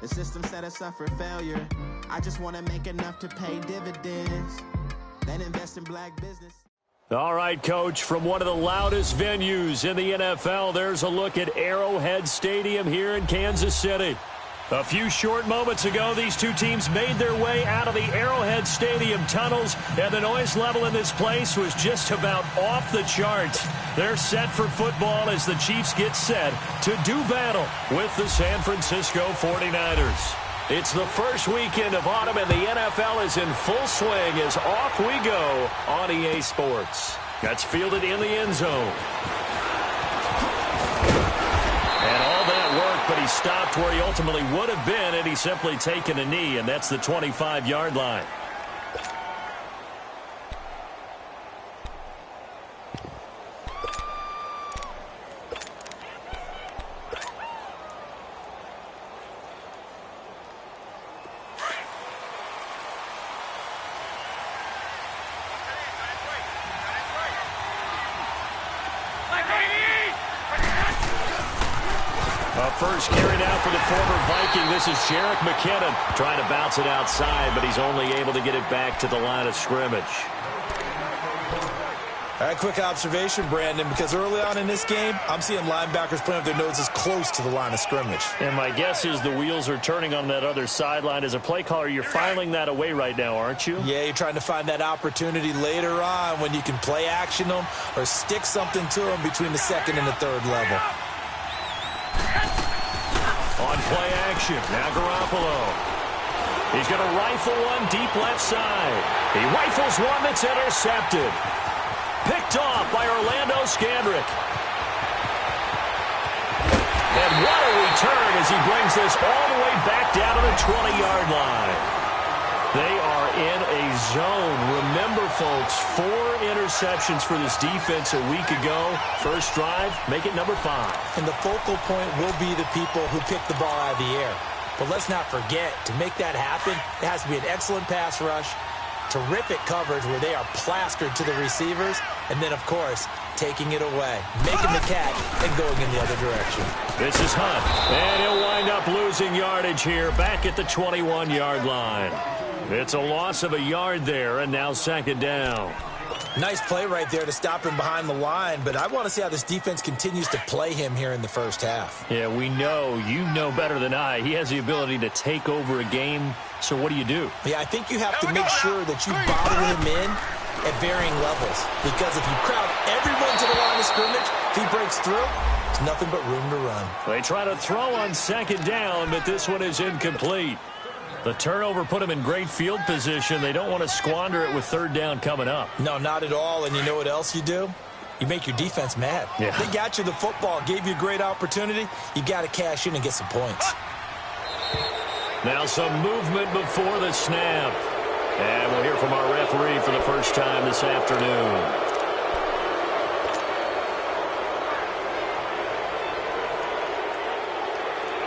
The system set us up for failure. I just want to make enough to pay dividends. Then invest in black business. All right, Coach, from one of the loudest venues in the NFL, there's a look at Arrowhead Stadium here in Kansas City. A few short moments ago, these two teams made their way out of the Arrowhead Stadium tunnels, and the noise level in this place was just about off the charts. They're set for football as the Chiefs get set to do battle with the San Francisco 49ers. It's the first weekend of autumn, and the NFL is in full swing as off we go on EA Sports. That's fielded in the end zone. And all that work, but he stopped where he ultimately would have been had he simply taken a knee, and that's the 25-yard line. First carried out for the former Viking. This is Jerick McKinnon trying to bounce it outside, but he's only able to get it back to the line of scrimmage. All right, quick observation, Brandon, because early on in this game, I'm seeing linebackers playing with their noses close to the line of scrimmage. And my guess is the wheels are turning on that other sideline. As a play caller, you're filing that away right now, aren't you? Yeah, you're trying to find that opportunity later on when you can play action them or stick something to them between the second and the third level. On play action, now Garoppolo. He's going to rifle one deep left side. He rifles one that's intercepted. Picked off by Orlando Scandrick. And what a return as he brings this all the way back down to the 20-yard line. They are in a zone. Remember, folks, 4 interceptions for this defense a week ago. First drive, make it number 5. And the focal point will be the people who pick the ball out of the air. But let's not forget, to make that happen, it has to be an excellent pass rush, terrific coverage where they are plastered to the receivers, and then, of course, taking it away, making the catch, and going in the other direction. This is Hunt, and he'll wind up losing yardage here back at the 21-yard line. It's a loss of a yard there, and now second down. Nice play right there to stop him behind the line, but I want to see how this defense continues to play him here in the first half. Yeah, we know. You know better than I. He has the ability to take over a game, so what do you do? Yeah, I think you have to make sure that you bottle him in at varying levels, because if you crowd everyone to the line of scrimmage, if he breaks through, there's nothing but room to run. They try to throw on second down, but this one is incomplete. The turnover put them in great field position. They don't want to squander it with third down coming up. No, not at all. And you know what else you do? You make your defense mad. Yeah. They got you the football, gave you a great opportunity. You got to cash in and get some points. Now some movement before the snap. And we'll hear from our referee for the first time this afternoon.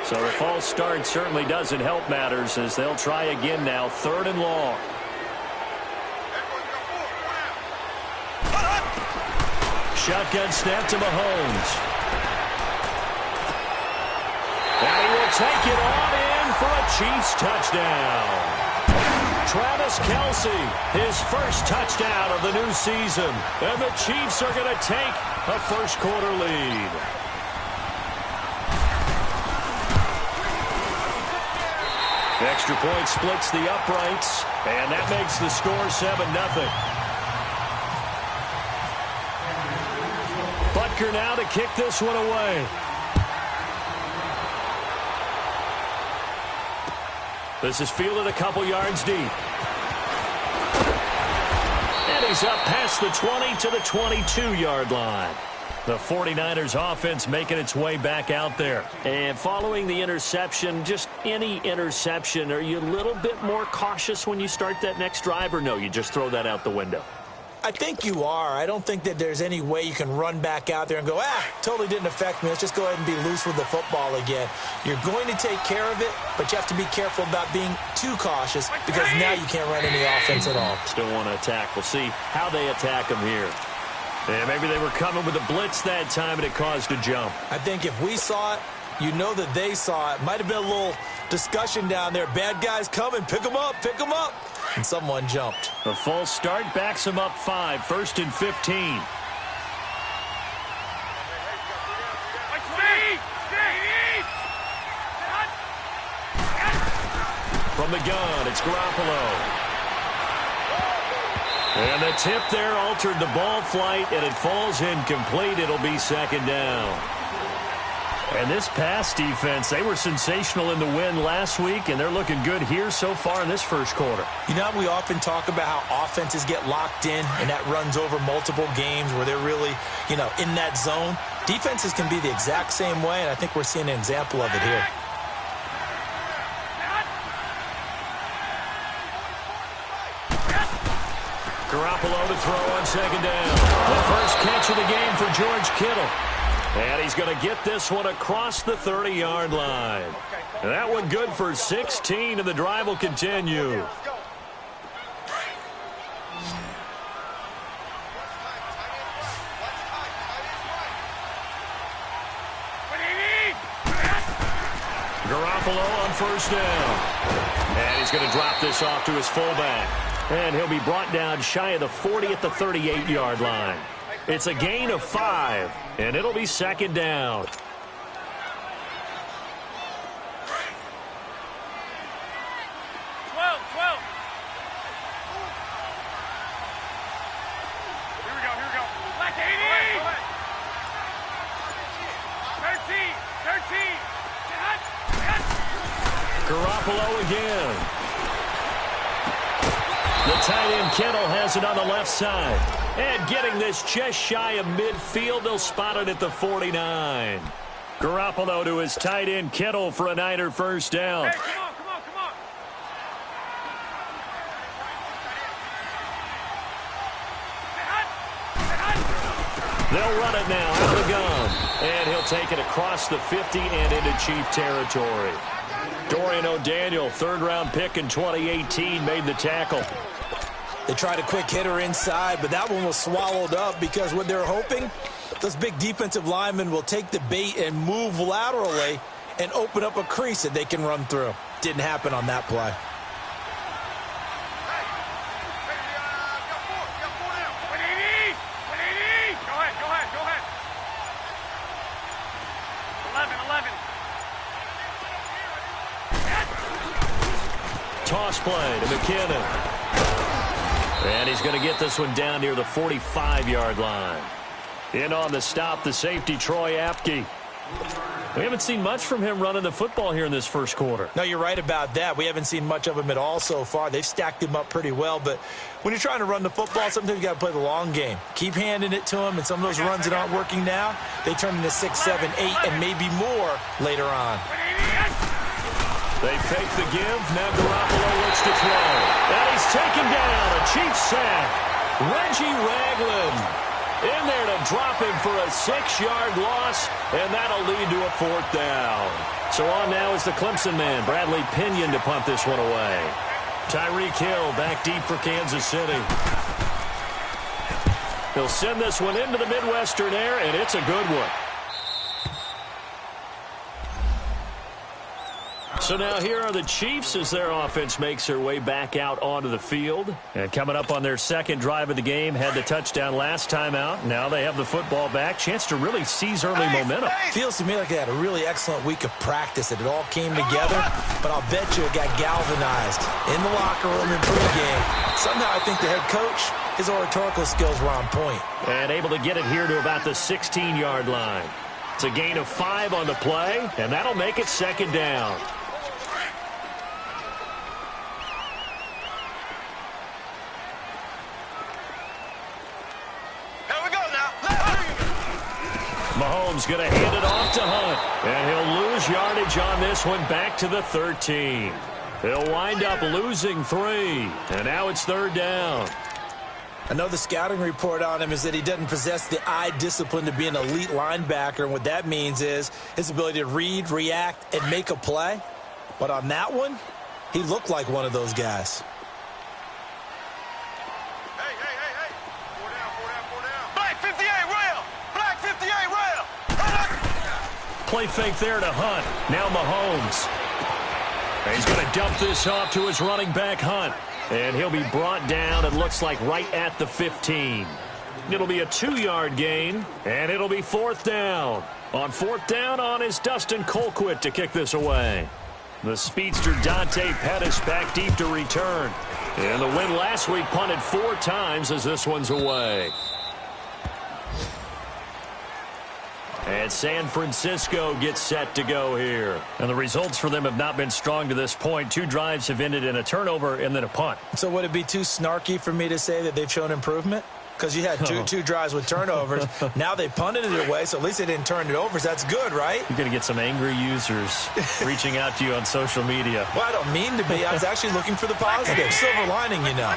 So the false start certainly doesn't help matters as they'll try again now, 3rd and long. Shotgun snap to Mahomes. And he will take it on in for a Chiefs touchdown. Travis Kelce, his first touchdown of the new season. And the Chiefs are going to take a first-quarter lead. Extra point splits the uprights, and that makes the score 7-0. Butker now to kick this one away. This is fielded a couple yards deep. And he's up past the 20 to the 22-yard line. The 49ers offense making its way back out there. And following the interception, just any interception, are you a little bit more cautious when you start that next drive, or no, you just throw that out the window? I think you are. I don't think that there's any way you can run back out there and go, totally didn't affect me. Let's just go ahead and be loose with the football again. You're going to take care of it, but you have to be careful about being too cautious because now you can't run any offense at all. Still want to attack. We'll see how they attack them here. Yeah, maybe they were coming with a blitz that time and it caused a jump. I think if we saw it, you know that they saw it. Might have been a little discussion down there. Bad guys coming. Pick them up. Pick them up. And someone jumped. The false start backs him up 5. 1st and 15. From the gun, it's Garoppolo. And the tip there altered the ball flight, and it falls incomplete. It'll be 2nd down. And this pass defense, they were sensational in the win last week, and they're looking good here so far in this first quarter. You know, we often talk about how offenses get locked in, and that runs over multiple games where they're really, in that zone. Defenses can be the exact same way, and I think we're seeing an example of it here. Garoppolo to throw on 2nd down. The first catch of the game for George Kittle. And he's going to get this one across the 30-yard line. And that one good for 16, and the drive will continue. Garoppolo on 1st down. And he's going to drop this off to his fullback. And he'll be brought down shy of the 40 at the 38-yard line. It's a gain of 5, and it'll be 2nd down. Garoppolo again. The tight end Kittle has it on the left side. And getting this just shy of midfield, they'll spot it at the 49. Garoppolo to his tight end Kittle for a Niner first down. Hey, come on. They'll run it now out of the gun. And he'll take it across the 50 and into Chief territory. Dorian O'Daniel, 3rd-round pick in 2018, made the tackle. They tried a quick hitter inside, but that one was swallowed up because what they're hoping, those big defensive linemen will take the bait and move laterally and open up a crease that they can run through. Didn't happen on that play. Toss play to McKinnon. And he's going to get this one down near the 45-yard line. In on the stop, the safety, Troy Apke. We haven't seen much from him running the football here in this first quarter. No, you're right about that. We haven't seen much of him at all so far. They've stacked him up pretty well, but when you're trying to run the football, sometimes you got to play the long game. Keep handing it to him, and some of those runs that aren't working now, they turn into 6, 7, 8, and maybe more later on. They fake the give. Now Garoppolo looks to throw. And he's taken down. A Chiefs sack. Reggie Ragland in there to drop him for a 6-yard loss, and that'll lead to a 4th down. So on now is the Clemson man, Bradley Pinion, to punt this one away. Tyreek Hill back deep for Kansas City. He'll send this one into the Midwestern air, and it's a good one. So now here are the Chiefs as their offense makes their way back out onto the field. And coming up on their 2nd drive of the game, had the touchdown last time out. Now they have the football back. Chance to really seize early momentum. Feels to me like they had a really excellent week of practice, that it all came together. But I'll bet you it got galvanized in the locker room in pregame. Somehow I think the head coach, his oratorical skills were on point. And able to get it here to about the 16-yard line. It's a gain of 5 on the play, and that'll make it 2nd down. Mahomes going to hand it off to Hunt. And he'll lose yardage on this one back to the 13. He'll wind up losing 3. And now it's 3rd down. I know the scouting report on him is that he doesn't possess the eye discipline to be an elite linebacker. And what that means is his ability to read, react, and make a play. But on that one, he looked like one of those guys. Play fake there to Hunt. Now Mahomes. He's going to dump this off to his running back, Hunt. And he'll be brought down, it looks like, right at the 15. It'll be a 2-yard gain, and it'll be 4th down. On 4th down is Dustin Colquitt to kick this away. The speedster Dante Pettis back deep to return. And the win last week punted 4 times as this one's away. And San Francisco gets set to go here. And the results for them have not been strong to this point. 2 drives have ended in a turnover and then a punt. So would it be too snarky for me to say that they've shown improvement? Because you had two drives with turnovers. Now they punted it away, so at least they didn't turn it over. So that's good, right? You're going to get some angry users reaching out to you on social media. Well, I don't mean to be. I was actually looking for the positive. Silver lining, you know.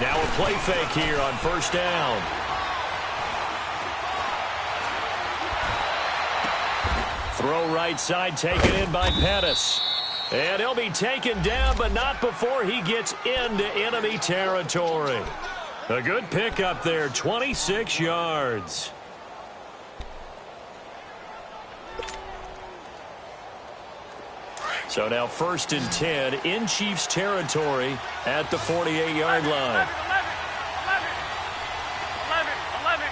Now a play fake here on 1st down. Throw right side, taken in by Pettis. And he'll be taken down, but not before he gets into enemy territory. A good pickup there, 26 yards. So now 1st and 10 in Chiefs territory at the 48-yard line. 11.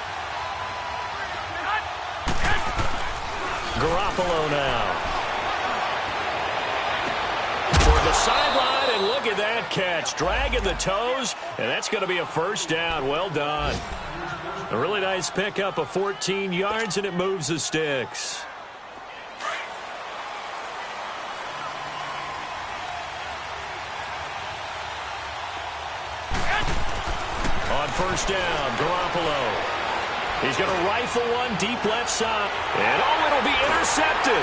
Garoppolo now. Toward the sideline, and look at that catch. Dragging the toes, and that's going to be a 1st down. Well done. A really nice pickup of 14 yards, and it moves the sticks. On 1st down, Garoppolo. He's going to rifle one deep left side. And, it'll be intercepted.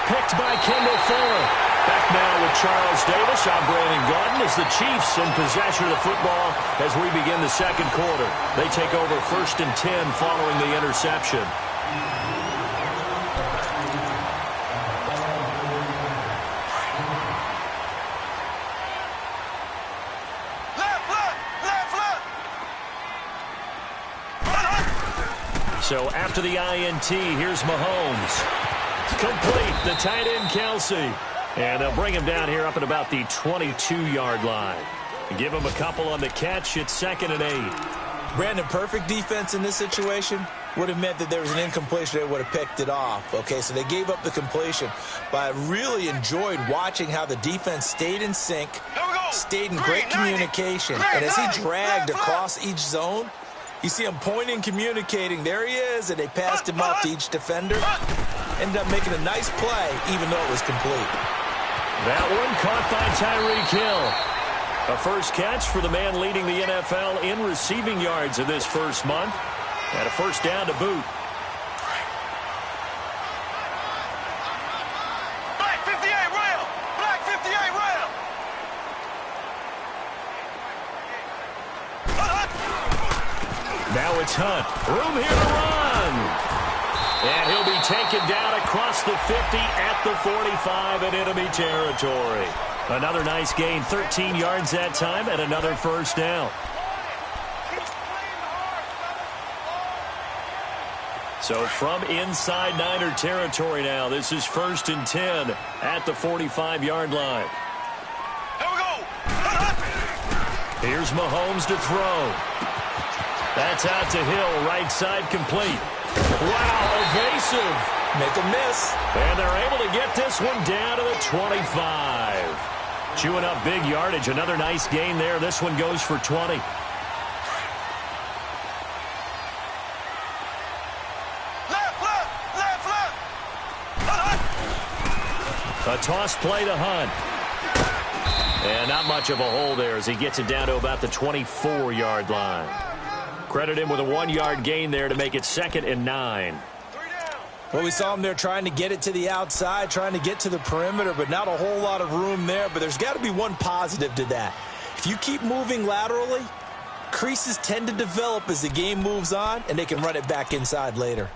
Picked by Kendall Fuller. Back now with Charles Davis. I'm Brandon Gordon as the Chiefs in possession of the football as we begin the 2nd quarter. They take over 1st and 10 following the interception. So after the INT, here's Mahomes. Complete, the tight end Kelsey. And they'll bring him down here up at about the 22-yard line. Give him a couple on the catch. It's 2nd and 8. Brandon, perfect defense in this situation would have meant that there was an incompletion. They would have picked it off. Okay, so they gave up the completion. But I really enjoyed watching how the defense stayed in sync, stayed in great communication. And as he dragged across each zone, you see him pointing, communicating. There he is, and they passed him off to each defender. Ended up making a nice play, even though it was complete. That one caught by Tyreek Hill. A first catch for the man leading the NFL in receiving yards in this first month. And a 1st down to boot. Black 58 rail! Black 58 rail! Now it's Hunt. Room here to run. And he'll be taken down across the 50 at the 45 in enemy territory. Another nice gain, 13 yards that time, and another 1st down. So from inside Niner territory now, this is 1st and 10 at the 45-yard line. Here we go! Here's Mahomes to throw. That's out to Hill, right side complete. Wow, evasive. Make a miss. And they're able to get this one down to the 25. Chewing up big yardage. Another nice gain there. This one goes for 20. A toss play to Hunt. And not much of a hole there as he gets it down to about the 24-yard line. Credit him with a 1-yard gain there to make it 2nd and 9. Well, we saw him there trying to get it to the outside, trying to get to the perimeter, but not a whole lot of room there. But there's got to be one positive to that. If you keep moving laterally, creases tend to develop as the game moves on, and they can run it back inside later.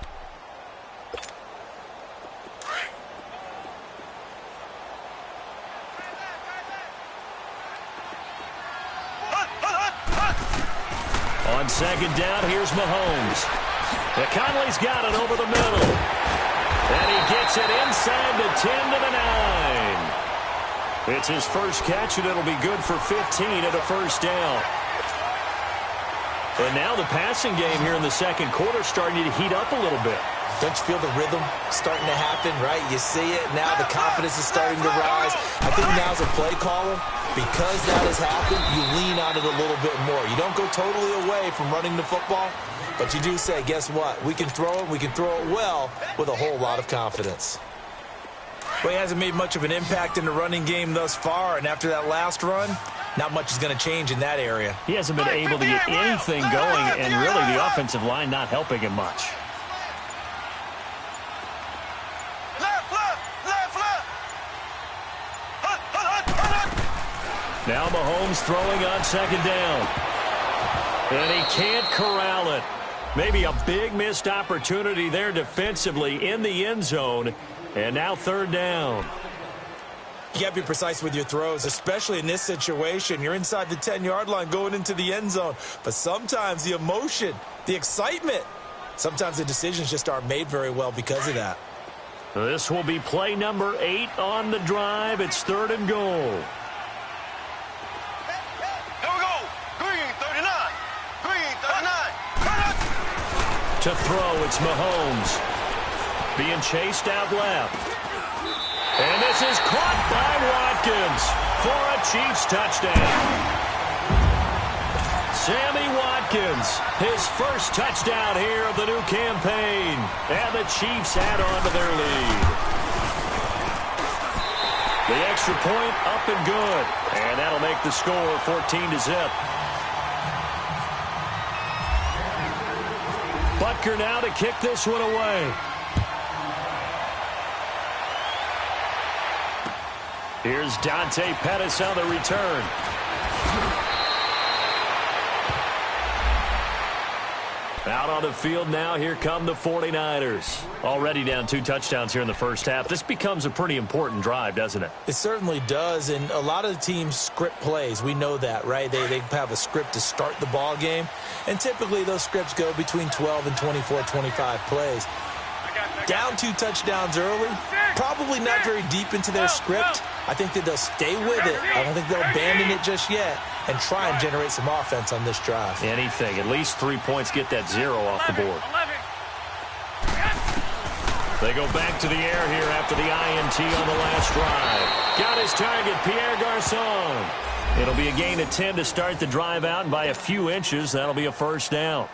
On 2nd down, here's Mahomes. Conley's got it over the middle. And he gets it inside the 10 to the 9. It's his first catch, and it'll be good for 15 at a first down. And now the passing game here in the second quarter starting to heat up a little bit. Don't you feel the rhythm starting to happen, right? You see it. Now the confidence is starting to rise. I think now as a play caller, because that has happened, you lean on it a little bit more. You don't go totally away from running the football, but you do say, guess what? We can throw it. We can throw it well with a whole lot of confidence. Well, he hasn't made much of an impact in the running game thus far, and after that last run, not much is going to change in that area. He hasn't been able to get anything going, and really the offensive line not helping him much. Now Mahomes throwing on second down. And he can't corral it. Maybe a big missed opportunity there defensively in the end zone. And now third down. You got to be precise with your throws, especially in this situation. You're inside the 10-yard line going into the end zone. But sometimes the emotion, the excitement, sometimes the decisions just aren't made very well because of that. This will be play number 8 on the drive. It's third and goal. To throw, it's Mahomes. Being chased out left. And this is caught by Watkins for a Chiefs touchdown. Sammy Watkins, his first touchdown here of the new campaign. And the Chiefs add on to their lead. The extra point up and good. And that'll make the score 14-0. Butker now to kick this one away. Here's Dante Pettis on the return. Out on the field now, here come the 49ers. Already down 2 touchdowns here in the first half. This becomes a pretty important drive, doesn't it? It certainly does, and a lot of the teams script plays. We know that, right? They have a script to start the ball game, and typically those scripts go between 12 and 24, 25 plays. Down 2 touchdowns early, probably not very deep into their script. I think that they'll stay with it. I don't think they'll abandon it just yet and try and generate some offense on this drive. Anything. At least 3 points, get that 0 off the board. They go back to the air here after the INT on the last drive. Got his target, Pierre Garçon. It'll be a gain of 10 to start the drive out, and by a few inches, that'll be a first down.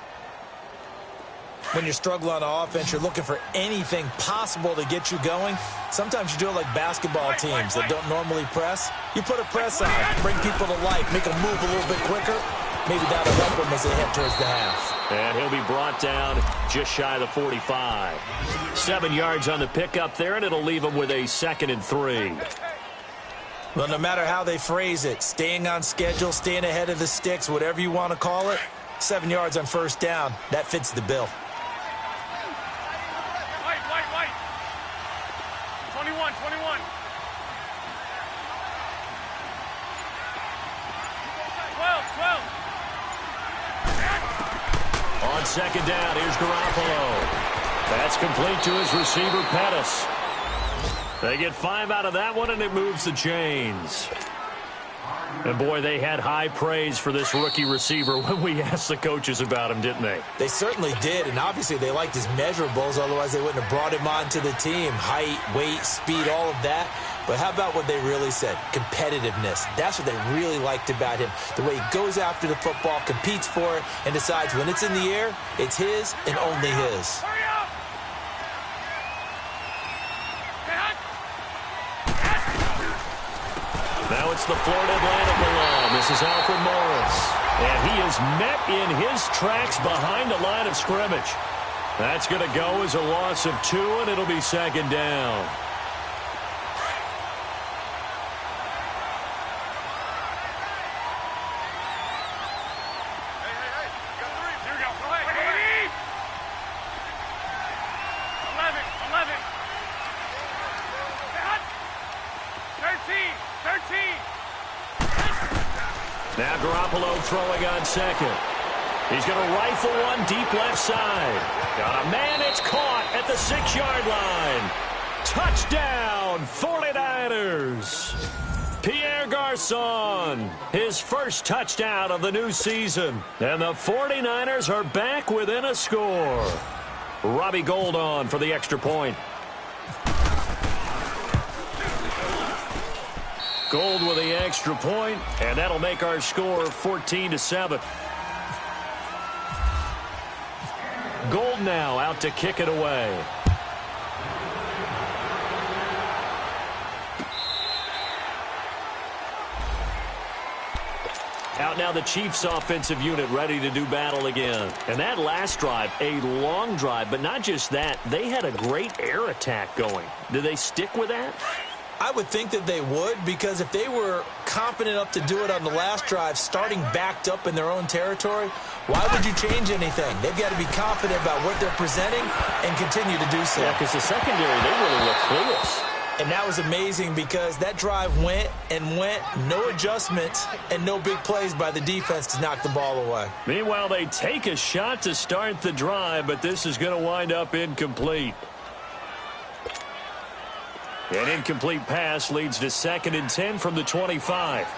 When you're struggling on offense, you're looking for anything possible to get you going. Sometimes you do it like basketball teams that don't normally press. You put a press on, bring people to life, make them move a little bit quicker. Maybe that'll help them as they head towards the half. And he'll be brought down just shy of the 45. 7 yards on the pickup there, and it'll leave him with a 2nd and 3. Well, no matter how they phrase it, staying on schedule, staying ahead of the sticks, whatever you want to call it, 7 yards on first down, that fits the bill. 21. On second down, here's Garoppolo. That's complete to his receiver, Pettis. They get 5 out of that one, and it moves the chains. And, boy, they had high praise for this rookie receiver when we asked the coaches about him, didn't they? They certainly did, and obviously they liked his measurables. Otherwise, they wouldn't have brought him onto the team. Height, weight, speed, all of that. But how about what they really said? Competitiveness. That's what they really liked about him. The way he goes after the football, competes for it, and decides when it's in the air, it's his and only his. Now it's the Florida Atlantic alum. This is Alfred Morris. And he is met in his tracks behind the line of scrimmage. That's going to go as a loss of 2, and it'll be second down. Now Garoppolo throwing on second. He's going to rifle one deep left side. Got a man, it's caught at the 6-yard line. Touchdown, 49ers. Pierre Garçon, his first touchdown of the new season. And the 49ers are back within a score. Robbie Gould on for the extra point. Gould with the extra point, and that'll make our score 14-7. Gould now out to kick it away. Out now the Chiefs offensive unit ready to do battle again. And that last drive, a long drive, but not just that, they had a great air attack going. Do they stick with that? I would think that they would, because if they were confident enough to do it on the last drive, starting backed up in their own territory, why would you change anything? They've got to be confident about what they're presenting and continue to do so. Yeah, because the secondary, they really look clueless. And that was amazing because that drive went and went, no adjustments and no big plays by the defense to knock the ball away. Meanwhile, they take a shot to start the drive, but this is going to wind up incomplete. An incomplete pass leads to 2nd and 10 from the 25. Hey,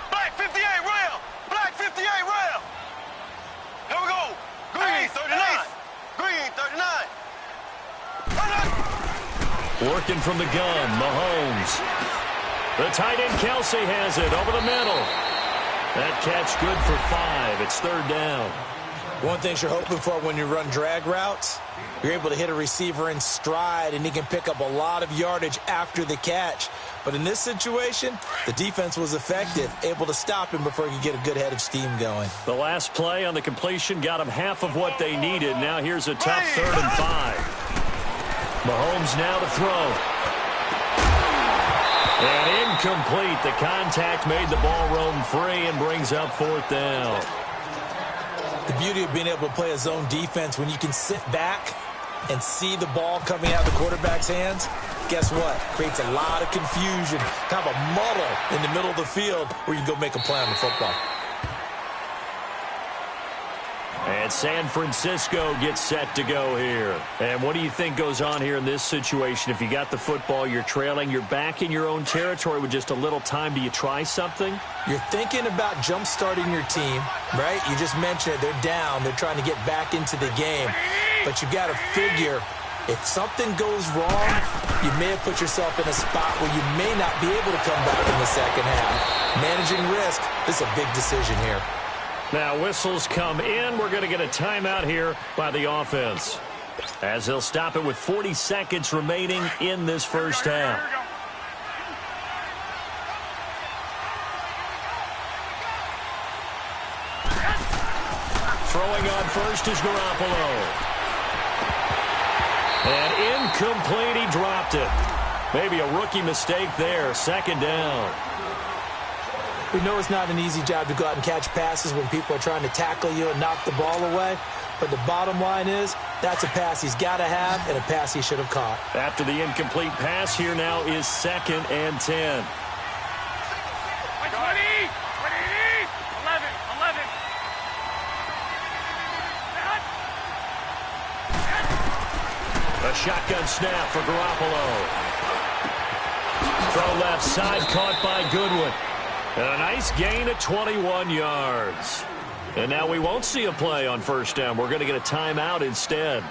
Black 58 rail! Black 58 rail! Here we go! Green 39! Green 39! Working from the gun, Mahomes. The tight end Kelsey has it over the middle. That catch good for 5. It's 3rd down. One thing you're hoping for when you run drag routes, you're able to hit a receiver in stride, and he can pick up a lot of yardage after the catch. But in this situation, the defense was effective, able to stop him before he could get a good head of steam going. The last play on the completion got him half of what they needed. Now here's a tough 3rd and 5. Mahomes now to throw. And incomplete. The contact made the ball roam free and brings up 4th down. The beauty of being able to play a zone defense when you can sit back and see the ball coming out of the quarterback's hands, guess what? Creates a lot of confusion, kind of a muddle in the middle of the field where you can go make a play on the football. And San Francisco gets set to go here. And what do you think goes on here in this situation? If you got the football, you're trailing, you're back in your own territory with just a little time. Do you try something? You're thinking about jump-starting your team, right? You just mentioned it. They're down. They're trying to get back into the game. But you've got to figure, if something goes wrong, you may have put yourself in a spot where you may not be able to come back in the second half. Managing risk, this is a big decision here. Now whistles come in. We're going to get a timeout here by the offense, as they'll stop it with 40 seconds remaining in this first half. Throwing on first is Garoppolo. And incomplete, he dropped it. Maybe a rookie mistake there. 2nd down. We know it's not an easy job to go out and catch passes when people are trying to tackle you and knock the ball away. But the bottom line is, that's a pass he's got to have and a pass he should have caught. After the incomplete pass, here now is 2nd and 10. 20, 11. A shotgun snap for Garoppolo. Throw left side, caught by Goodwin. And a nice gain at 21 yards. And now we won't see a play on 1st down. We're going to get a timeout instead,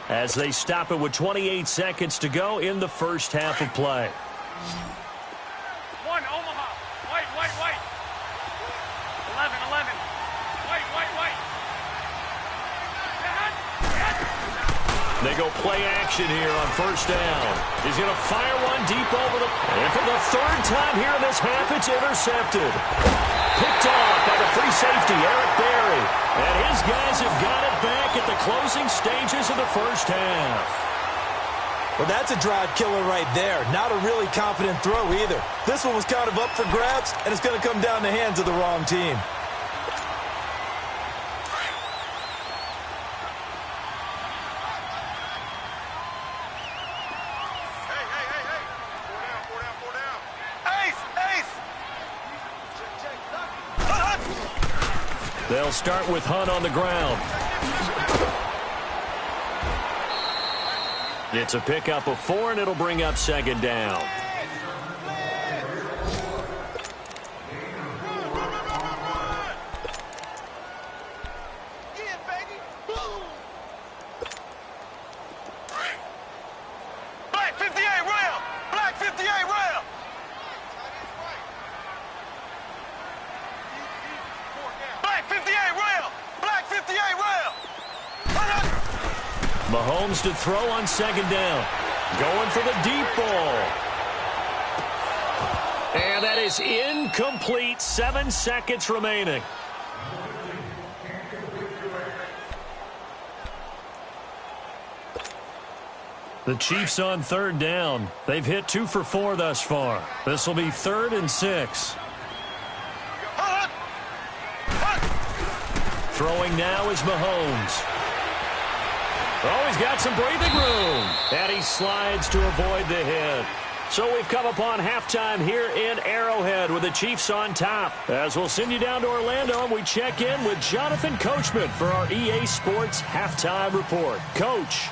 as they stop it with 28 seconds to go in the first half of play. 1, Omaha. White. 11. White. They go play action here on 1st down. He's going to fire one deep over the... And for the 3rd time here in this half, it's intercepted. Picked off by the free safety, Eric Berry. And his guys have got it back at the closing stages of the first half. Well, that's a drive killer right there. Not a really confident throw either. This one was kind of up for grabs, and it's going to come down the hands of the wrong team. Four down. Ace! They'll start with Hunt on the ground. It's a pickup of 4, and it'll bring up second down. Black 58 rail! Black 58 rail! Black 58 rail! Black 58 rail! Mahomes to throw on second down. Going for the deep ball. And that is incomplete. 7 seconds remaining. The Chiefs on third down. They've hit 2 for 4 thus far. This will be 3rd and 6. Throwing now is Mahomes. Oh, he's got some breathing room. And he slides to avoid the hit. So we've come upon halftime here in Arrowhead with the Chiefs on top. As we'll send you down to Orlando, and we check in with Jonathan Coachman for our EA Sports Halftime Report. Coach,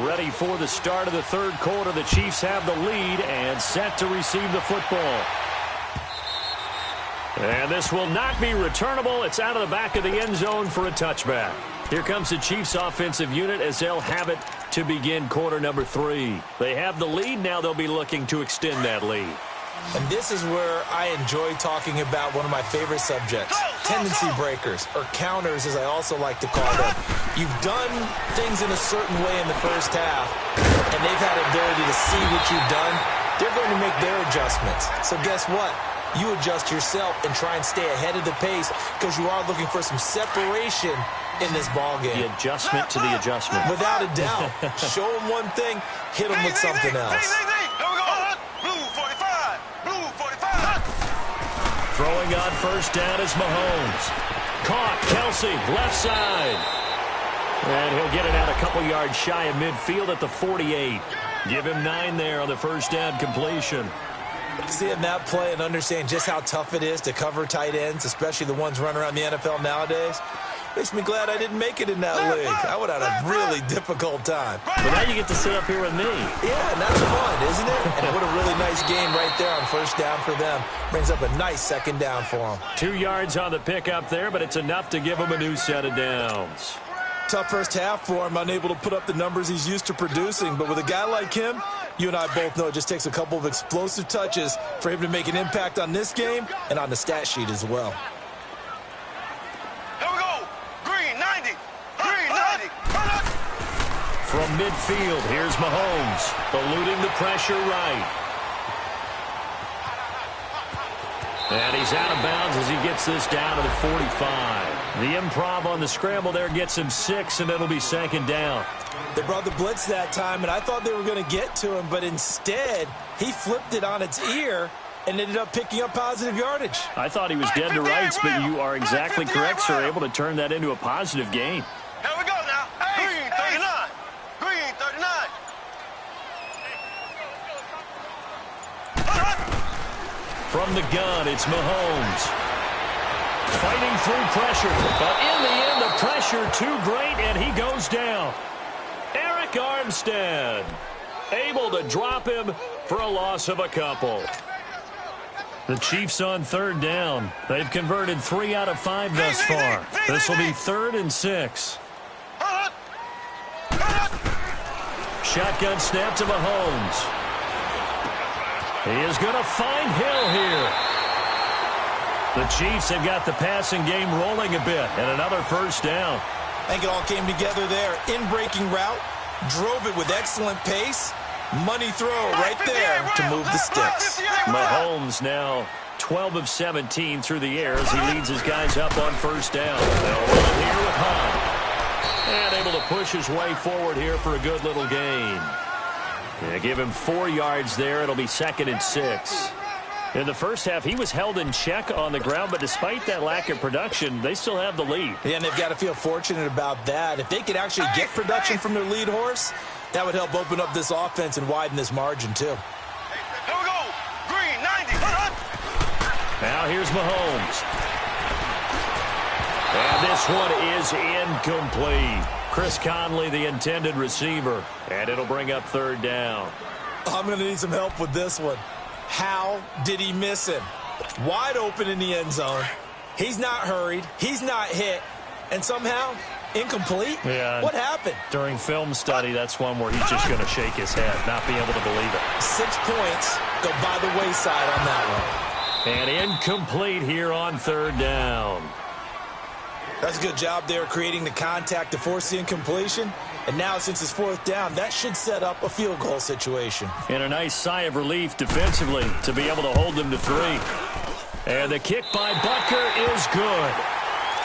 ready for the start of the third quarter. The Chiefs have the lead and set to receive the football. And this will not be returnable. It's out of the back of the end zone for a touchback. Here comes the Chiefs offensive unit as they'll have it to begin quarter number 3. They have the lead. Now they'll be looking to extend that lead. And this is where I enjoy talking about one of my favorite subjects, tendency breakers, or counters as I also like to call them. You've done things in a certain way in the first half, and they've had the ability to see what you've done. They're going to make their adjustments. So guess what? You adjust yourself and try and stay ahead of the pace because you are looking for some separation in this ball game. The adjustment to the adjustment. Without a doubt. Show them one thing, hit them with something else. Here we go. Blue 45. Blue 45. Throwing on first down is Mahomes. Caught. Kelsey, left side. And he'll get it out a couple yards shy of midfield at the 48. Give him 9 there on the first down completion. Seeing that play and understand just how tough it is to cover tight ends, especially the ones running around the NFL nowadays, makes me glad I didn't make it in that league. I would have had a really difficult time. But now you get to sit up here with me. Yeah, and that's fun, isn't it? And what a really nice game right there on first down for them. Brings up a nice second down for them. 2 yards on the pickup there, but it's enough to give them a new set of downs. Tough first half for him, unable to put up the numbers he's used to producing. But with a guy like him, you and I both know it just takes a couple of explosive touches for him to make an impact on this game and on the stat sheet as well. Here we go. Green 90. Green 90. From midfield, here's Mahomes, eluding the pressure right. And he's out of bounds as he gets this down to the 45. The improv on the scramble there gets him 6, and it'll be second down. They brought the blitz that time, and I thought they were going to get to him, but instead, he flipped it on its ear and ended up picking up positive yardage. I thought he was dead to rights, but you are exactly correct, sir, able to turn that into a positive gain. Here we go now. Green 39. Green 39. From the gun, it's Mahomes. Fighting through pressure, but in the end, the pressure too great, and he goes down. Eric Armstead able to drop him for a loss of a couple. The Chiefs on third down. They've converted 3 out of 5 thus far. This will be 3rd and 6. Shotgun snap to Mahomes. He is going to find Hill here. The Chiefs have got the passing game rolling a bit, and another first down. I think it all came together there. In-breaking route, drove it with excellent pace. Money throw right there to move the sticks. Mahomes now 12 of 17 through the air as he leads his guys up on first down. They'll run here with Hunt. And able to push his way forward here for a good little gain. Yeah, give him 4 yards there. It'll be 2nd and 6. In the first half, he was held in check on the ground, but despite that lack of production, they still have the lead. Yeah, and they've got to feel fortunate about that. If they could actually get production from their lead horse, that would help open up this offense and widen this margin, too. Here we go. Green 90. Now here's Mahomes. And this one is incomplete. Chris Conley, the intended receiver, and it'll bring up third down. I'm going to need some help with this one. How did he miss him? Wide open in the end zone. He's not hurried. He's not hit. And somehow, incomplete? Yeah. What happened? During film study, that's one where he's just going to shake his head, not be able to believe it. 6 points go by the wayside on that one. And incomplete here on third down. That's a good job there creating the contact to force the incompletion. And now, since it's fourth down, that should set up a field goal situation. And a nice sigh of relief defensively to be able to hold them to 3. And the kick by Butker is good.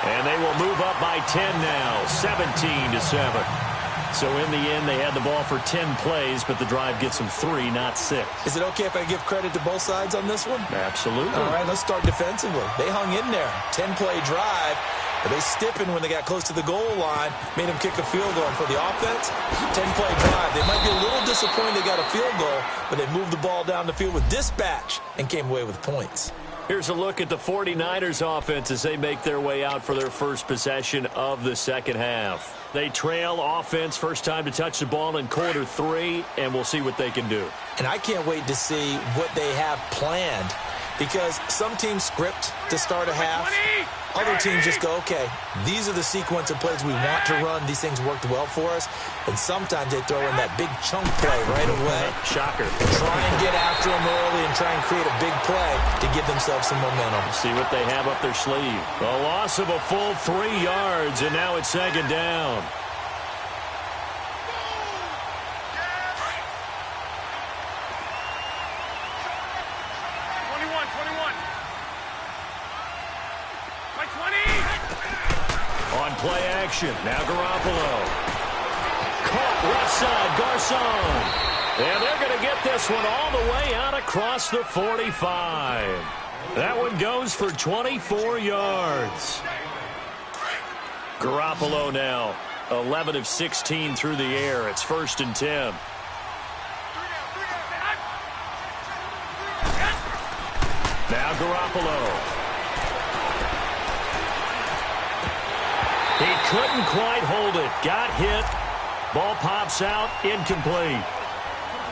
And they will move up by 10 now, 17-7. So in the end, they had the ball for 10 plays, but the drive gets them 3, not 6. Is it okay if I give credit to both sides on this one? Absolutely. All right, let's start defensively. They hung in there. 10-play drive. But they stiffened when they got close to the goal line, made them kick a field goal. And for the offense, 10-play drive. They might be a little disappointed they got a field goal, but they moved the ball down the field with dispatch and came away with points. Here's a look at the 49ers offense as they make their way out for their first possession of the second half. They trail offense first time to touch the ball in quarter 3, and we'll see what they can do. And I can't wait to see what they have planned, because some teams script to start a half. Other teams just go, okay, these are the sequence of plays we want to run. These things worked well for us. And sometimes they throw in that big chunk play right away. Shocker. Try and get after them early and try and create a big play to give themselves some momentum. See what they have up their sleeve. A loss of a full 3 yards, and now it's second down. On play action, now Garoppolo. Caught left side, Garcon. And they're going to get this one all the way out across the 45. That one goes for 24 yards. Garoppolo now, 11 of 16 through the air. It's 1st and 10. Now Garoppolo. He couldn't quite hold it. Got hit. Ball pops out. Incomplete.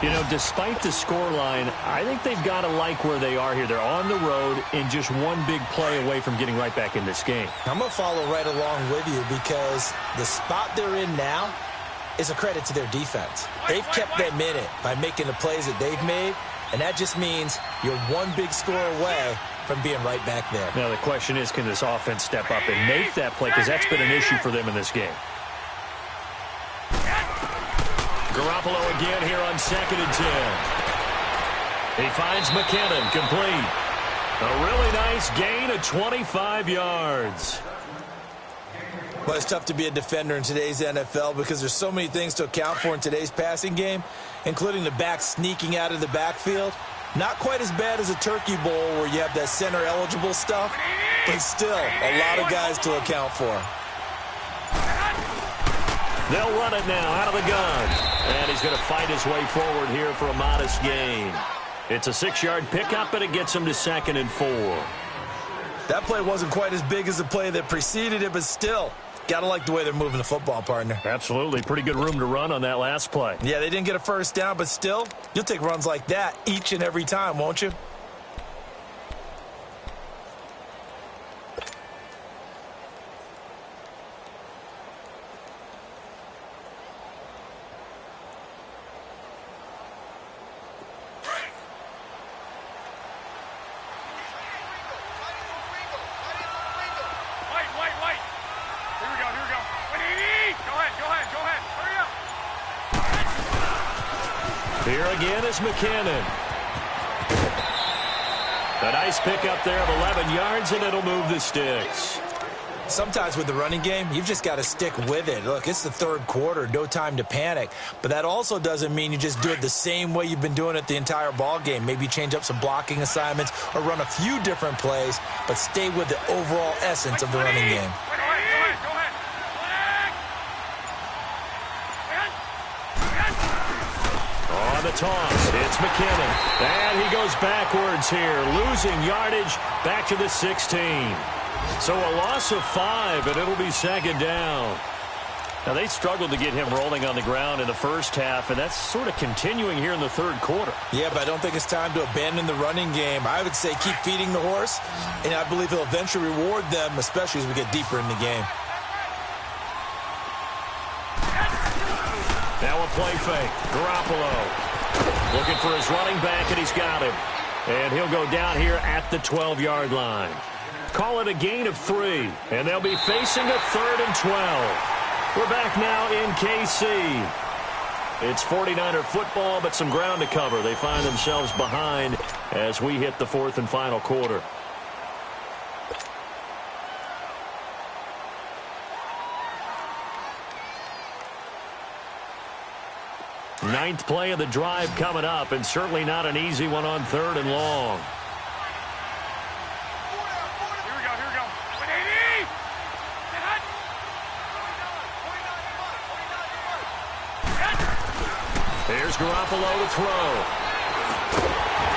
You know, despite the scoreline, I think they've got to like where they are here. They're on the road and just one big play away from getting right back in this game. I'm going to follow right along with you because the spot they're in now is a credit to their defense. They've kept them in it by making the plays that they've made, and that just means you're one big score away from being right back there. Now the question is, can this offense step up and make that play? Because that's been an issue for them in this game. Garoppolo again here on 2nd and 10. He finds McKinnon complete. A really nice gain of 25 yards. Well, it's tough to be a defender in today's NFL because there's so many things to account for in today's passing game, including the back sneaking out of the backfield. Not quite as bad as a turkey bowl where you have that center-eligible stuff, but still a lot of guys to account for. They'll run it now out of the gun. And he's going to fight his way forward here for a modest gain. It's a 6-yard pickup, and it gets him to 2nd and 4. That play wasn't quite as big as the play that preceded it, but still, got to like the way they're moving the football, partner. Absolutely. Pretty good room to run on that last play. Yeah, they didn't get a first down, but still, you'll take runs like that each and every time, won't you? Here again is McKinnon. A nice pickup there of 11 yards, and it'll move the sticks. Sometimes with the running game, you've just got to stick with it. Look, it's the third quarter, no time to panic. But that also doesn't mean you just do it the same way you've been doing it the entire ball game. Maybe change up some blocking assignments or run a few different plays, but stay with the overall essence of the running game. On the toss, it's McKinnon. And he goes backwards here, losing yardage back to the 16. So a loss of 5, and it'll be second down. Now, they struggled to get him rolling on the ground in the first half, and that's sort of continuing here in the third quarter. Yeah, but I don't think it's time to abandon the running game. I would say keep feeding the horse, and I believe he'll eventually reward them, especially as we get deeper in the game. Now a play fake. Garoppolo looking for his running back, and he's got him. And he'll go down here at the 12-yard line. Call it a gain of 3, and they'll be facing a 3rd and 12. We're back now in KC. It's 49er football, but some ground to cover. They find themselves behind as we hit the 4th and final quarter. Ninth play of the drive coming up, and certainly not an easy one on 3rd and long. Here's Garoppolo to throw.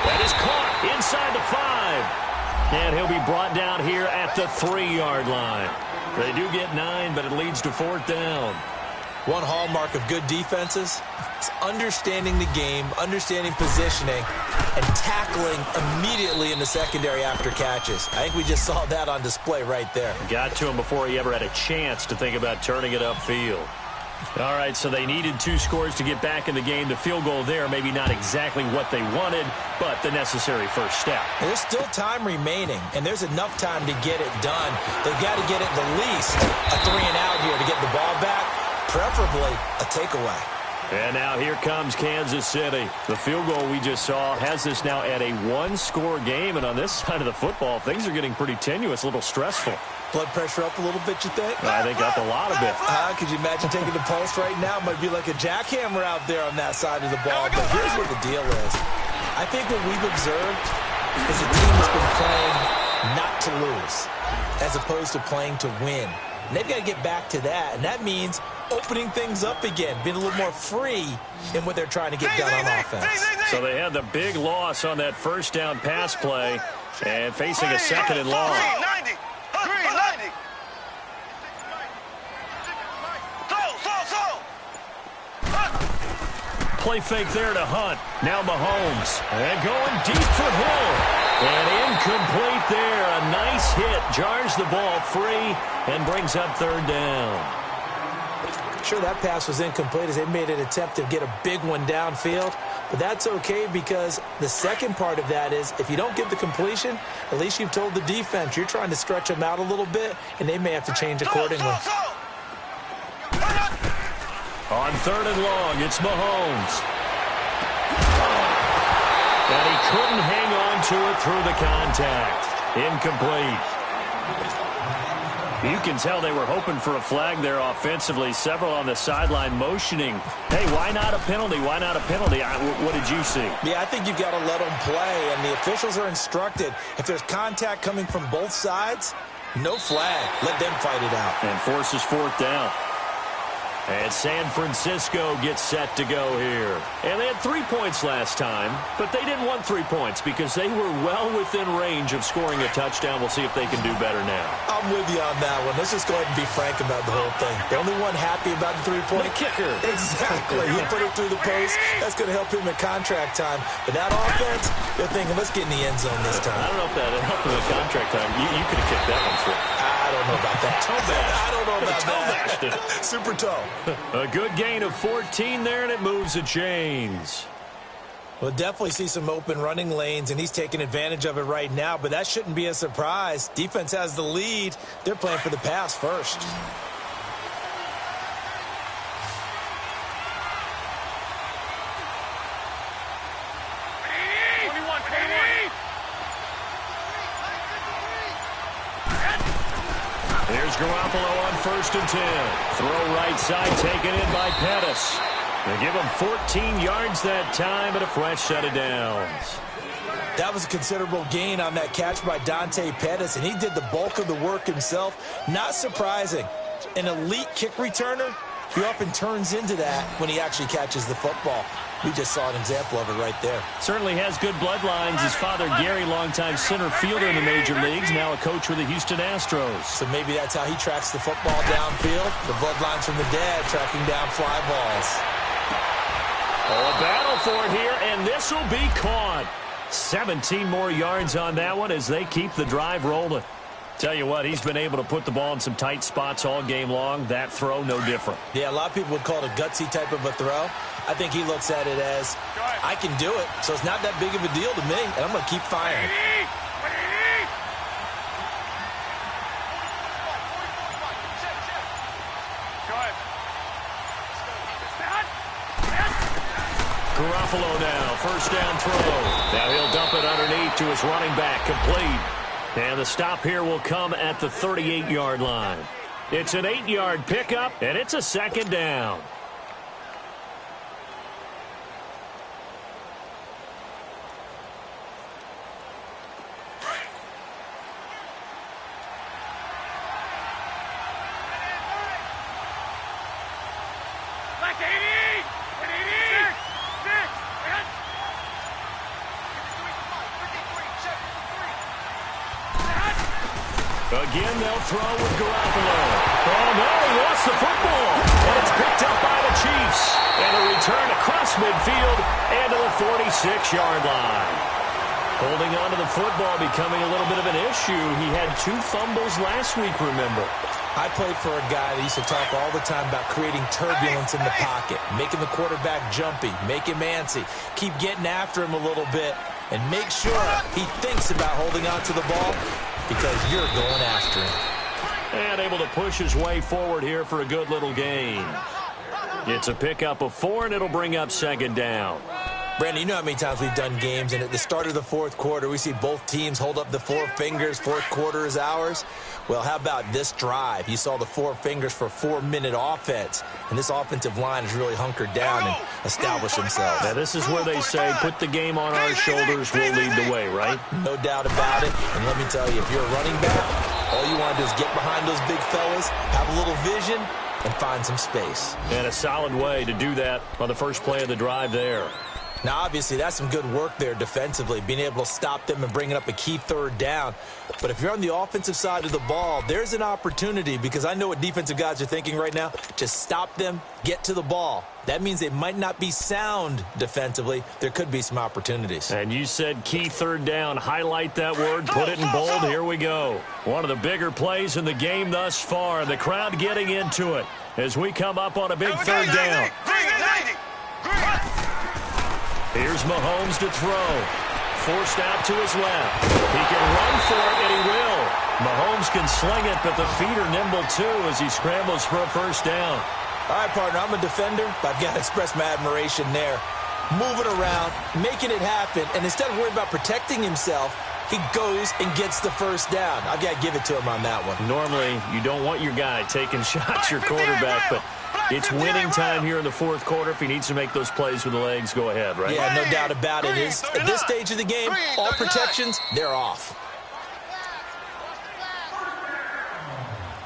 That is caught inside the 5. And he'll be brought down here at the 3-yard line. They do get 9, but it leads to 4th down. One hallmark of good defenses is understanding the game, understanding positioning, and tackling immediately in the secondary after catches. I think we just saw that on display right there. Got to him before he ever had a chance to think about turning it upfield. All right, so they needed 2 scores to get back in the game. The field goal there, maybe not exactly what they wanted, but the necessary first step. There's still time remaining, and there's enough time to get it done. They've got to get at the least a 3-and-out here to get the ball back, preferably a takeaway. And now here comes Kansas City. The field goal we just saw has this now at a 1-score game, and on this side of the football, things are getting pretty tenuous, a little stressful. Blood pressure up a little bit, you think? I think up a lot of it. Could you imagine taking the pulse right now? Might be like a jackhammer out there on that side of the ball. But here's what the deal is. I think what we've observed is a team that's been playing not to lose as opposed to playing to win. And they've got to get back to that, and that means opening things up again, being a little more free in what they're trying to get done on offense. So they had the big loss on that first down pass play and facing a 2nd and long. Play fake there to Hunt. Now Mahomes. And going deep for Hill. And incomplete there. A nice hit. Jars the ball free and brings up 3rd down. Sure, that pass was incomplete as they made an attempt to get a big one downfield. But that's okay because the second part of that is if you don't get the completion, at least you've told the defense you're trying to stretch them out a little bit, and they may have to change accordingly. On 3rd and long, it's Mahomes. And he couldn't hang on to it through the contact. Incomplete. You can tell they were hoping for a flag there offensively. Several on the sideline motioning, hey, why not a penalty? Why not a penalty? What did you see? Yeah, I think you've got to let them play, and the officials are instructed. If there's contact coming from both sides, no flag. Let them fight it out. And forces 4th down. And San Francisco gets set to go here. And they had 3 points last time, but they didn't want 3 points because they were well within range of scoring a touchdown. We'll see if they can do better now. I'm with you on that one. Let's just go ahead and be frank about the whole thing. The only one happy about the 3-point. The kicker. Exactly. He put it through the post. That's going to help him in contract time. But that offense, they're thinking, let's get in the end zone this time. I don't know if that helped him in contract time. You could have kicked that one through. I don't know about that. Toe bash. I don't know about that. Super toe. A good gain of 14 there, and it moves the chains. We'll definitely see some open running lanes, and he's taking advantage of it right now, but that shouldn't be a surprise. Defense has the lead. They're playing for the pass first. Here's Garoppolo on 1st and 10. Throw right side, taken in by Pettis. They give him 14 yards that time and a fresh set of downs. That was a considerable gain on that catch by Dante Pettis, and he did the bulk of the work himself. Not surprising. An elite kick returner, he often turns into that when he actually catches the football. We just saw an example of it right there. Certainly has good bloodlines. His father, Gary, longtime center fielder in the major leagues, now a coach with the Houston Astros. So maybe that's how he tracks the football downfield. The bloodlines from the dad tracking down fly balls. Oh, a battle for it here, and this will be caught. 17 more yards on that one as they keep the drive rolling. Tell you what, he's been able to put the ball in some tight spots all game long. That throw, no different. Yeah, a lot of people would call it a gutsy type of a throw. I think he looks at it as, I can do it, so it's not that big of a deal to me, and I'm going to keep firing. Garoppolo now, first down throw. Now he'll dump it underneath to his running back, complete. And the stop here will come at the 38-yard line. It's an 8-yard pickup, and it's a second down. Again, they'll throw with Garoppolo. Oh, no, he lost the football. And it's picked up by the Chiefs. And a return across midfield and to the 46-yard line. Holding on to the football becoming a little bit of an issue. He had 2 fumbles last week, remember. I played for a guy that used to talk all the time about creating turbulence in the pocket, making the quarterback jumpy, make him antsy, keep getting after him a little bit, and make sure he thinks about holding on to the ball because you're going after him. And able to push his way forward here for a good little gain. It's a pickup of 4, and it'll bring up second down. Brandon, you know how many times we've done games, and at the start of the fourth quarter, we see both teams hold up the 4 fingers, fourth quarter is ours. Well, how about this drive? You saw the 4 fingers for 4-minute offense, and this offensive line has really hunkered down and established themselves. Now, this is where they say, put the game on our shoulders, we'll lead the way, right? No doubt about it, and let me tell you, if you're a running back, all you want to do is get behind those big fellas, have a little vision, and find some space. And a solid way to do that on the first play of the drive there. Now, obviously, that's some good work there defensively, being able to stop them and bringing up a key third down. But if you're on the offensive side of the ball, there's an opportunity because I know what defensive guys are thinking right now. Just stop them, get to the ball. That means they might not be sound defensively. There could be some opportunities. And you said key third down. Highlight that word, put it in bold. Here we go. One of the bigger plays in the game thus far. The crowd getting into it as we come up on a big third down. Here's Mahomes to throw. Forced out to his left. He can run for it, and he will. Mahomes can sling it, but the feet are nimble, too, as he scrambles for a first down. All right, partner, I'm a defender, but I've got to express my admiration there. Moving around, making it happen, and instead of worrying about protecting himself, he goes and gets the first down. I've got to give it to him on that one. Normally, you don't want your guy taking shots, your quarterback, but it's winning time here in the fourth quarter. If he needs to make those plays with the legs, go ahead, right? Yeah, no doubt about it. At this stage of the game, all protections, they're off.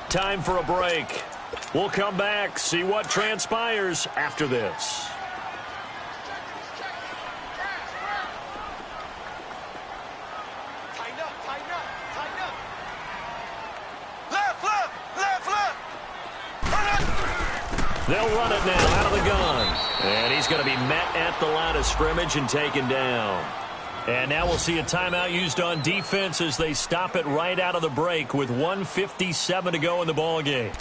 Time for a break. We'll come back, see what transpires after this. They'll run it now out of the gun. And he's going to be met at the line of scrimmage and taken down. And now we'll see a timeout used on defense as they stop it right out of the break with 1:57 to go in the ballgame.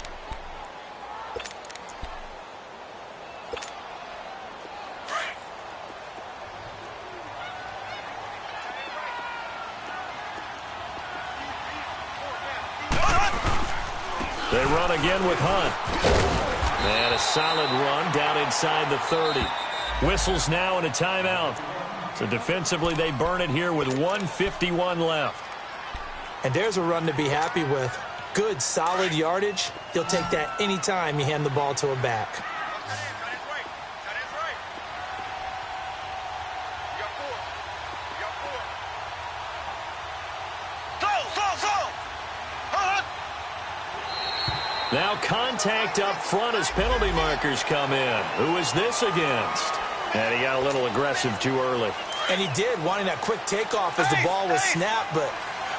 They run again with Hunt. And a solid run down inside the 30. Whistles now and a timeout. So defensively, they burn it here with 1:51 left. And there's a run to be happy with. Good, solid yardage. He'll take that anytime you hand the ball to a back. Now contact up front as penalty markers come in. Who is this against? And he got a little aggressive too early. And he did, wanting that quick takeoff as the ball was snapped, but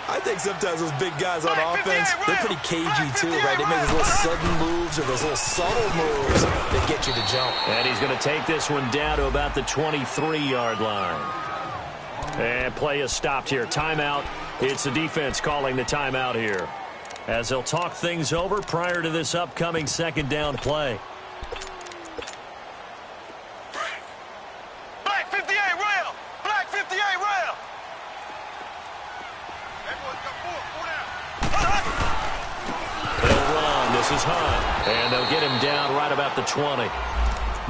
I think sometimes those big guys on offense, they're pretty cagey too, right? They make those little sudden moves or those little subtle moves that get you to jump. And he's going to take this one down to about the 23-yard line. And play is stopped here. Timeout. It's the defense calling the timeout here, as they'll talk things over prior to this upcoming second down play. Black 58 rail! Black 58 rail! They'll run. This is Hunt. And they'll get him down right about the 20.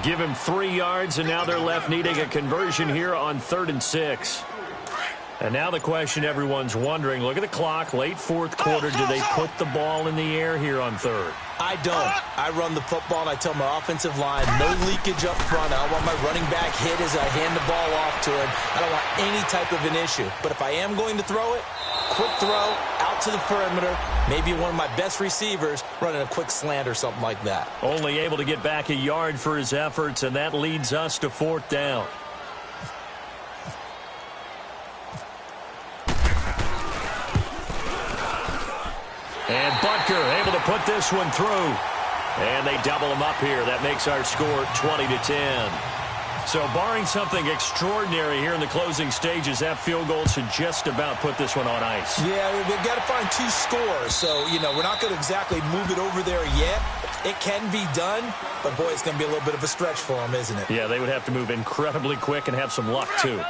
Give him 3 yards, and now they're left needing a conversion here on 3rd and 6. And now the question everyone's wondering, look at the clock, late fourth quarter, do they put the ball in the air here on 3rd? I don't. I run the football, and I tell my offensive line, no leakage up front. I don't want my running back hit as I hand the ball off to him. I don't want any type of an issue. But if I am going to throw it, quick throw, out to the perimeter, maybe one of my best receivers running a quick slant or something like that. Only able to get back a yard for his efforts, and that leads us to 4th down. And Butker able to put this one through. And they double him up here. That makes our score 20-10. So barring something extraordinary here in the closing stages, that field goal should just about put this one on ice. Yeah, we've got to find 2 scores. So, you know, we're not going to exactly move it over there yet. It can be done, but, boy, it's going to be a little bit of a stretch for them, isn't it? Yeah, they would have to move incredibly quick and have some luck, too.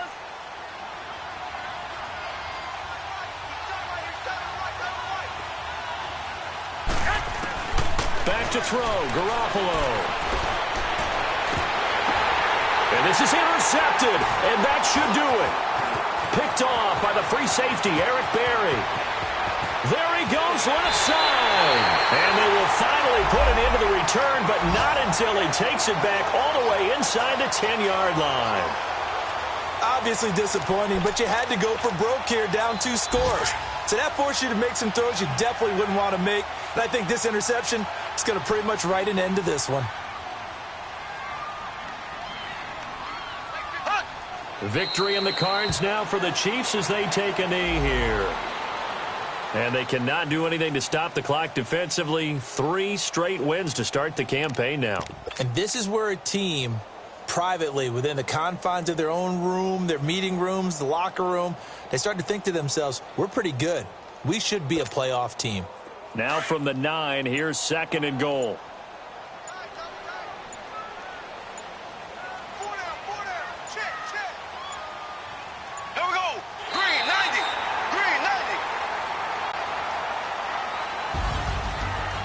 Back to throw, Garoppolo. And this is intercepted, and that should do it. Picked off by the free safety, Eric Berry. There he goes, left side. And they will finally put it into the return, but not until he takes it back all the way inside the 10-yard line. Obviously disappointing, but you had to go for broke here, down 2 scores. So that forced you to make some throws you definitely wouldn't want to make. And I think this interception is going to pretty much write an end to this one. Victory in the cards now for the Chiefs as they take a knee here. And they cannot do anything to stop the clock defensively. 3 straight wins to start the campaign now. And this is where a team, privately, within the confines of their own room, their meeting rooms, the locker room, they start to think to themselves, we're pretty good. We should be a playoff team. Now from the 9, here's 2nd and goal. Here we go. Green 90. Green 90.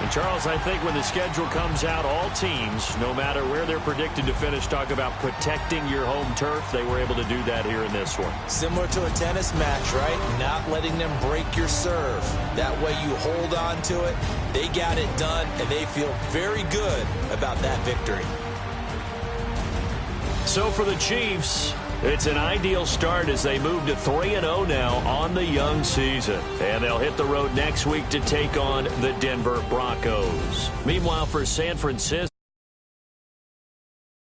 And Charles, I think when the schedule comes out, all teams, no matter where they're predicted to finish, talk about protecting your home turf. They were able to do that here in this one. Similar to a tennis match, right? Not letting them break your serve. That way you hold on to it. They got it done, and they feel very good about that victory. So for the Chiefs, it's an ideal start as they move to 3-0 now on the young season. And they'll hit the road next week to take on the Denver Broncos. Meanwhile, for San Francisco,